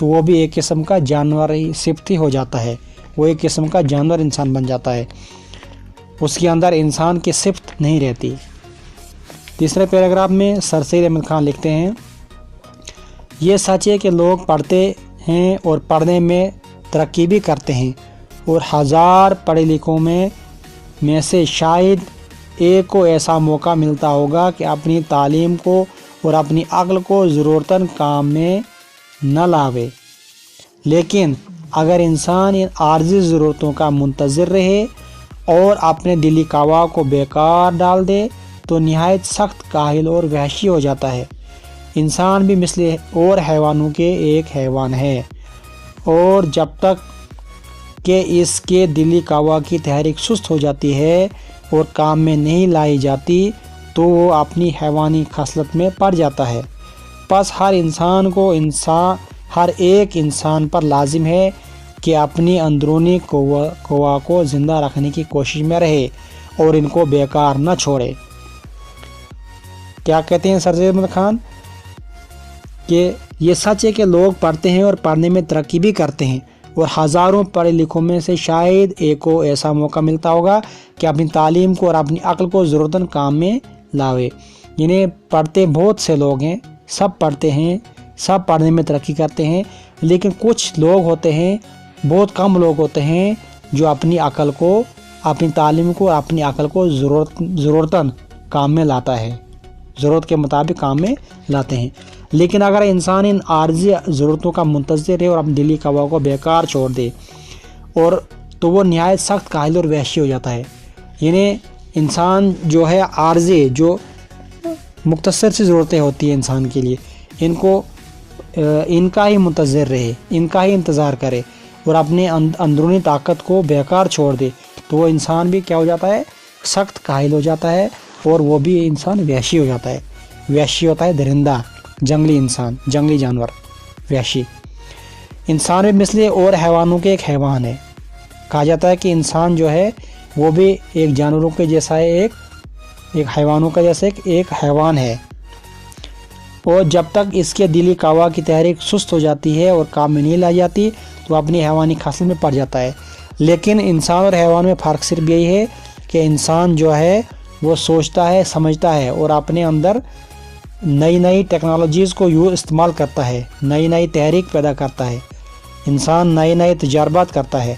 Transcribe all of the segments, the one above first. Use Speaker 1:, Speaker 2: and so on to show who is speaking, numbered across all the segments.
Speaker 1: تو وہ بھی ایک قسم کا جانوری صفت ہی ہو جاتا ہے، وہ ایک قسم کا جانور انسان بن جاتا ہے، اس کے اندر انسان کی صفت نہیں رہتی۔ تیسرے پیراگراف میں سر سید احمد خان لکھتے ہیں، یہ سچ ہے کہ لوگ پڑھتے ہیں اور پڑھنے میں ترقی بھی کرتے ہیں، اور ہزار پڑھے لکھوں میں سے شاید ایک کو ایسا موقع ملتا ہوگا کہ اپنی تعلیم کو اور اپنی عقل کو ضرورتاً کام میں نہ لاوے۔ لیکن اگر انسان ان عارضی ضرورتوں کا منتظر رہے اور اپنے دلی قوا کو بیکار ڈال دے تو نہایت سخت کاہل اور وحشی ہو جاتا ہے۔ انسان بھی مثل اور حیوانوں کے ایک حیوان ہے، اور جب تک کہ اس کے دلی قوا کی تحریک سست ہو جاتی ہے اور کام میں نہیں لائی جاتی تو وہ اپنی حیوانی خصلت میں پڑ جاتا ہے۔ پس ہر ایک انسان پر لازم ہے کہ اپنی اندرونی قوا کو زندہ رکھنے کی کوشش میں رہے اور ان کو بیکار نہ چھوڑے۔ کیا کہتے ہیں سر سید احمد خان کہ یہ سچ ہے کہ لوگ پڑھتے ہیں اور پڑھنے میں ترقی بھی کرتے ہیں، اور ہزاروں پڑھے لکھوں میں سے شاید ایک کو ایسا موقع ملتا ہوگا کہ اپنی تعلیم کو اور اپنی عقل کو ضرورتاً کام میں لاوے۔ یعنی پڑھتے بہت سے لوگ ہیں، سب پڑھتے ہیں، سب پڑھنے میں ترقی کرتے ہیں، لیکن کچھ لوگ ہوتے ہیں، بہت کم لوگ ہوتے ہیں جو اپنی عقل کو، اپنی تعلیم کو، اپنی عقل کو ضرورتاً کام میں لاتا ہے، ضرورت کے مطابق کام میں لاتے ہیں۔ لیکن اگر انسان ان عارضی ضرورتوں کا منتظر ہے اور اپنی دلی قوا کو بیکار چھوڑ دے اور تو وہ نہایت سخت کاہل اور وحشی ہو جاتا ہے۔ یعنی انسان جو ہے عارضی، جو مختصر سی ضرورتیں ہوتی ہیں انسان کے لیے، ان کا ہی منتظر رہے، ان کا ہی انتظار کرے اور اپنے اندرونی طاقت کو بیکار چھوڑ دے تو وہ انسان بھی کیا ہو جاتا ہے، سخت کاہل ہو جاتا ہے، اور وہ بھی انسان وحشی ہو جاتا ہے۔ وحشی ہوتا ہے درندہ، جنگلی انسان، جنگلی جانور، وحشی۔ انسان بھی مثل اور حیوانوں کے ایک حیوان ہے۔ کہا جاتا ہے کہ انسان جو ہے وہ بھی ایک جانوروں کے جیسا ہے، ایک حیوانوں کا جیسا ایک حیوان ہے، اور جب تک اس کے دلی قوا کی تحریک سست ہو جاتی ہے اور کام میں نہیں لائی جاتی تو اپنی حیوانی خصلت میں پڑ جاتا ہے۔ لیکن انسان اور حیوان میں فرق صرف یہی ہے کہ انسان جو ہے وہ سوچتا ہے، سمجھتا ہے، اور اپنے اندر نئی ٹیکنالوجیز کو استعمال کرتا ہے، نئی تحریک پیدا کرتا ہے۔ انسان نئے تجربات کرتا ہے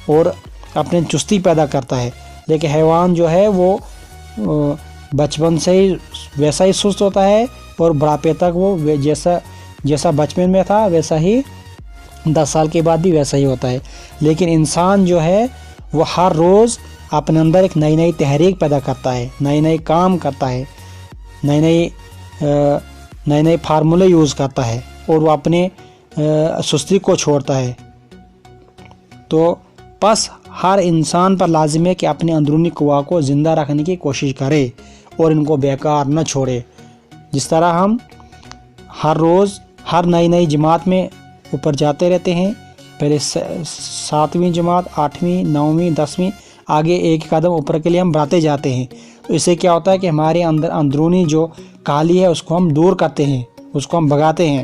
Speaker 1: اور اپنے چستی پیدا کرتا ہے، لیکن حیوان جو ہے وہ بچپن سے ہی ویسا ہی سست ہوتا ہے اور بڑھاپے تک وہ جیسا بچپن میں تھا ویسا ہی 10 سال کے بعد بھی ویسا ہی ہوتا ہے۔ لیکن انسان جو ہے وہ ہر روز اپنے اندر ایک نئی تحریک پیدا کرتا ہے، نئی کام کرتا ہے، نئے فارمولے یوز کرتا ہے، اور وہ اپنے سستی کو چھوڑتا ہے۔ تو پس ہر انسان پر لازم ہے کہ اپنے اندرونی قوا کو زندہ رکھنے کی کوشش کرے اور ان کو بیکار نہ چھوڑے۔ جس طرح ہم ہر روز ہر نئی جماعت میں اوپر جاتے رہتے ہیں، پہلے 7ویں جماعت، 8ویں، 9ویں، 10ویں، آگے ایک قدم اوپر کے لیے ہم بڑھاتے جاتے ہیں، تو اس سے کیا ہوتا ہے کہ ہمارے اندرونی جو کالی ہے اس کو ہم دور کرتے ہیں، اس کو ہم بھگاتے ہیں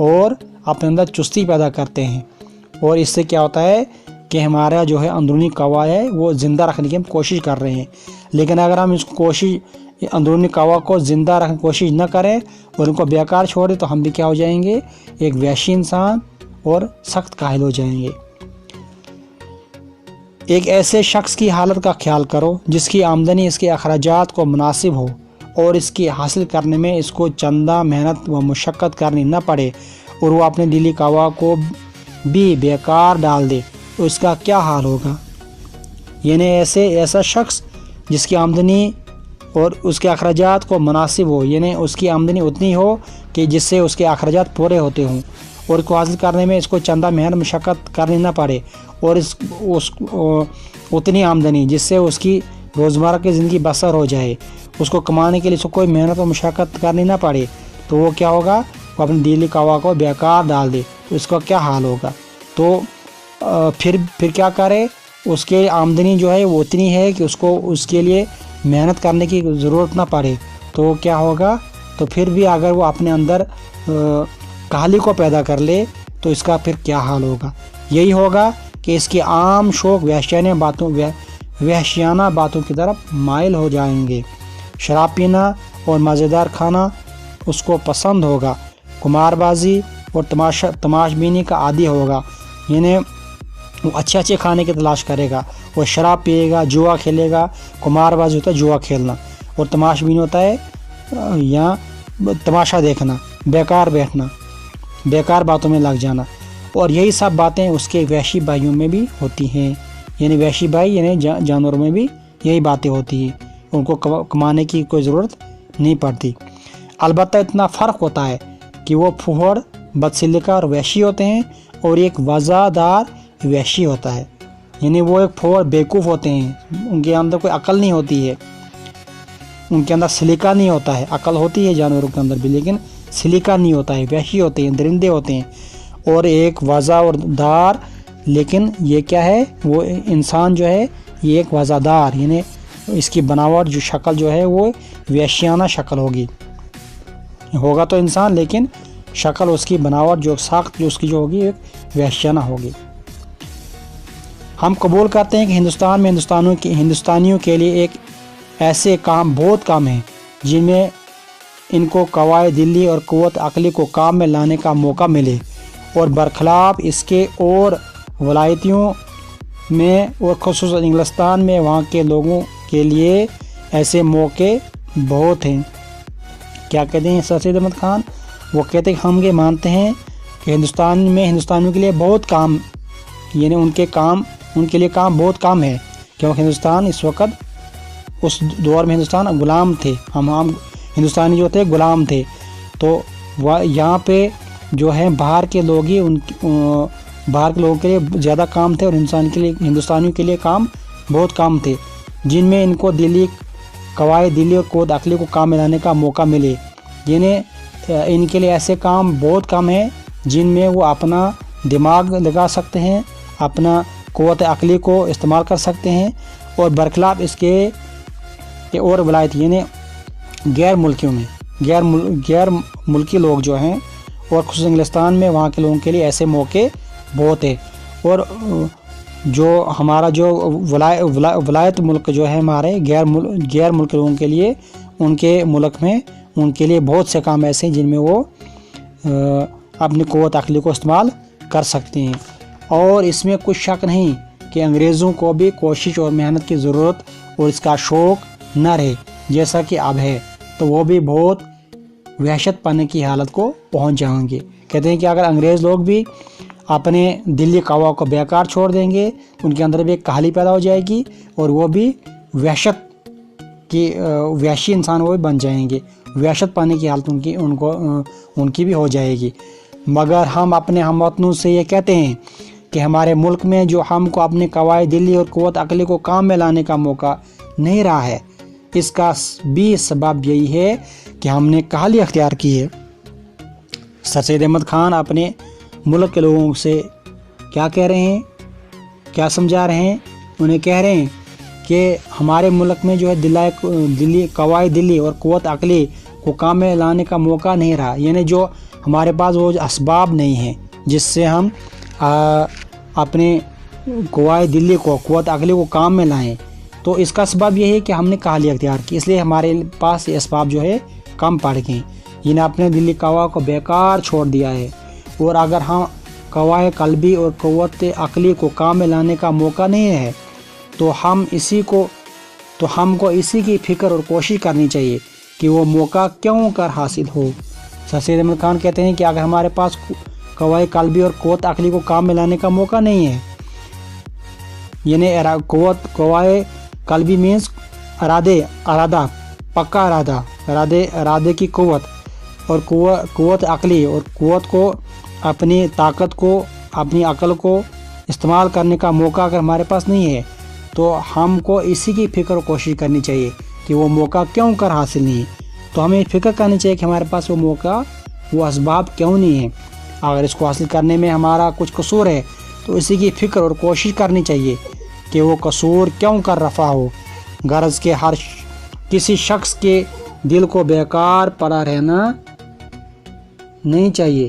Speaker 1: اور اپنے اندر چستی پیدا کرتے ہیں، اور اس سے کیا ہوتا ہے کہ ہمارا جو ہے اندرونی قوا ہے وہ زندہ رکھنے کی ہم کوشش کر رہے ہیں۔ لیکن اگر ہم اس اندرونی قوا کو زندہ رکھنے کی کوشش نہ کریں اور ان کو بیکار چھوڑیں تو ہم بھی کیا ہو جائیں گے، ایک وحشی انسان اور سخت کاہل ہو جائیں گے۔ ایک ایسے شخص کی حالت کا خیال کرو جس کی آمدنی اس کے اخراجات کو مناسب ہو اور اس کی حاصل کرنے میں اس کو چندہ محنت و مشقت کرنی نہ پڑے، اور وہ اپنے دلی قوا کو بھی بیکار ڈال دے تو اس کا کیا حال ہوگا۔ یعنی ایسا شخص جس کی آمدنی اور اس کے اخراجات کو مناسب ہو، یعنی اس کی آمدنی اتنی ہو کہ جس سے اس کے اخراجات پورے ہوتے ہوں، اور اس کو حاصل کرنے میں اس کو چندہ محنت مشقت کرنی نہ پڑے، اور اتنی آمدنی جس سے اس کی روزمرہ کی زندگی بسر ہو جائے، اس کو کمانے کے لیے اس کو کوئی محنت و مشقت کرنی نہ پڑے، تو وہ کیا ہوگا، وہ اپنی دلی قوا کو بیکار ڈال دے تو اس کا کیا حال ہوگا۔ تو پھر کیا کرے، اس کے آمدنی جو ہے وہ اتنی ہے کہ اس کو اس کے لیے محنت کرنے کی ضرورت نہ پڑے، تو کیا ہوگا، تو پھر بھی اگر وہ اپنے اندر کاہلی کو پیدا کر لے تو اس کا پھر کیا حال ہوگا؟ یہی ہوگا کہ اس کے عام شوق وحشیانہ باتوں کی طرف مائل ہو جائیں گے۔ شراب پینا اور مزیدار کھانا اس کو پسند ہوگا، قمار بازی اور تماش بینی کا عادی ہوگا، یعنی وہ اچھے اچھے کھانے کی تلاش کرے گا، وہ شراب پیے گا، جوا کھیلے گا۔ قمار بازی ہوتا ہے جوا کھیلنا، اور تماش بینی ہوتا ہے یا تماشا دیکھنا، بیکار بیٹھنا، بیکار باتوں میں لگ جانا۔ اور یہی سب باتیں اس کے وحشی بھائیوں میں بھی ہوتی ہیں، یعنی وحشی بھائی یعنی جانوروں میں بھی یہی باتیں ہوتی ہیں، ان کو کمانے کی کوئی ضرورت نہیں پڑتی۔ البتہ اتنا فرق ہوتا ہے کہ وہ پھوہڑ، بدسلیقہ اور وحشی ہوتے ہیں، اور ایک وزادار وحشی ہوتا ہے، یعنی وہ ایک پھوہڑ بیوقوف ہوتے ہیں، ان کے اندر کوئی عقل نہیں ہوتی ہے، ان کے اندر سلیقہ نہیں ہوتا ہے۔ عقل ہوتی ہے جانوروں کے اندر بھی، لیکن سلیقہ نہیں ہوتا ہے، وحشی ہوتے ہیں، درندے ہوتے ہیں۔ اور ایک وزا اور دار، لیکن یہ کیا ہے، وہ انسان جو ہے یہ ایک وزادار، یعنی اس کی بناوٹ جو شکل جو ہے وہ وحشیانہ شکل ہوگا تو انسان، لیکن شکل اس کی بناوٹ جو ساخت جو اس کی جو ہوگی ایک وحشیانہ ہوگی۔ ہم قبول کرتے ہیں کہ ہندوستان میں ہندوستانیوں کے لیے ایک ایسے بہت کام ہیں جن میں ان کو قواعد دلی اور قوت عقلی کو کام میں لانے کا موقع ملے، اور برخلاف اس کے اور ولایتوں میں اور خصوصاً انگلستان میں وہاں کے لوگوں کے لیے ایسے موقع بہت ہیں۔ کیا کہتے ہیں سر سید احمد خان؟ وہ کہتے ہیں کہ ہم یہ مانتے ہیں کہ ہندوستان میں ہندوستانیوں کے لیے بہت کام، یعنی ان کے لیے بہت کام ہے، کیونکہ ہندوستان اس وقت، اس دور میں ہندوستان غلام تھے، ہم ہندوستانی جو تھے غلام تھے، تو یہاں پہ جو ہے باہر کے لوگ ہی باہر کے لوگوں کے لیے زیادہ کام تھے، اور ہندوستانیوں کے لیے بہت کام تھے، جن میں ان کو قواعد دلی اور قوت عقلی کو کام میں لانے کا موقع ملے، یعنی ان کے لیے ایسے بہت کام ہیں جن میں وہ اپنا دماغ لگا سکتے ہیں، اپنا قوت عقلی کو استعمال کر سکتے ہیں، اور برخلاف اس کے اور ولایت یعنی غیر ملکی لوگ جو ہیں، اور خصوصاً انگلستان میں وہاں کے لوگوں کے لیے ایسے موقع بہت ہے۔ اور جو ہمارا جو ولایت ملک جو ہے ہمارے غیر ملک لوگوں کے لیے، ان کے ملک میں ان کے لیے بہت سے کام ایسے ہیں جن میں وہ اپنی قوت عقلی کو استعمال کر سکتے ہیں۔ اور اس میں کچھ شک نہیں کہ انگریزوں کو بھی کوشش اور محنت کی ضرورت اور اس کا شوق نہ رہے جیسا کہ اب ہے، تو وہ بھی بہت وحشت پانے کی حالت کو پہنچ جائیں گے۔ کہتے ہیں کہ اگر انگریز لوگ بھی اپنے دلی قوا کو بیکار چھوڑ دیں گے، ان کے اندر بھی ایک کاہلی پیدا ہو جائے گی، اور وہ بھی وحشی انسان وہ بھی بن جائیں گے، وحشت پانے کی حالت ان کی بھی ہو جائے گی۔ مگر ہم اپنے ہم وطنوں سے یہ کہتے ہیں کہ ہمارے ملک میں جو ہم کو اپنے قواعد دلی اور قوت عقلی کو کام میں لانے کا موقع نہیں رہا ہے، اس کا بھی سبب یہی ہے کہ ہم نے کاہلی اختیار کی ہے۔ سر سید احمد خان اپنے ملک کے لوگوں سے کیا کہہ رہے ہیں، کیا سمجھا رہے ہیں؟ انہیں کہہ رہے ہیں کہ ہمارے ملک میں جو ہے قواعد دلی اور قوت عقلی کو کام میں لانے کا موقع نہیں رہا، یعنی جو ہمارے پاس وہ اسباب نہیں ہیں جس سے ہم اپنے قواعد دلی کو قوت عقلی کو کام میں لائیں، تو اس کا سبب یہ ہے کہ ہم نے کاہلی اختیار کی، اس لیے ہمارے پاس یہ اسباب جو ہے کم پڑ گئے، جنہیں اپنے دلی قوا کو بیکار چھوڑ دیا ہے۔ اور اگر ہم قواعد قلبی اور قوت عقلی کو کام میں لانے کا موقع نہیں ہے، تو ہم کو اسی کی فکر اور کوشش کرنی چاہیے کہ وہ موقع کیوں کر حاصل ہو۔ سر سید احمد خان کہتے ہیں کہ اگر ہمارے پاس قواعد قلبی اور قوت عقلی کو کام میں لانے کا موقع نہیں ہے، یعنی قواعد قلبی مینس ارادہ، پکا ارادے کی قوت، اور قوت عقلی اور قوت کو، اپنی طاقت کو، اپنی عقل کو استعمال کرنے کا موقع اگر ہمارے پاس نہیں ہے، تو ہم کو اسی کی فکر و کوشش کرنی چاہیے کہ وہ موقع کیوں کر حاصل نہیں ہے۔ تو ہمیں فکر کرنی چاہیے کہ ہمارے پاس وہ موقع، وہ اسباب کیوں نہیں ہے۔ اگر اس کو حاصل کرنے میں ہمارا کچھ قصور ہے تو اسی کی فکر اور کوشش کرنی چاہیے کہ وہ قصور کیوں کر رفع ہو۔ غرض کہ ہر کسی شخص کے دل کو بیکار پڑا رہنا نہیں چاہیے۔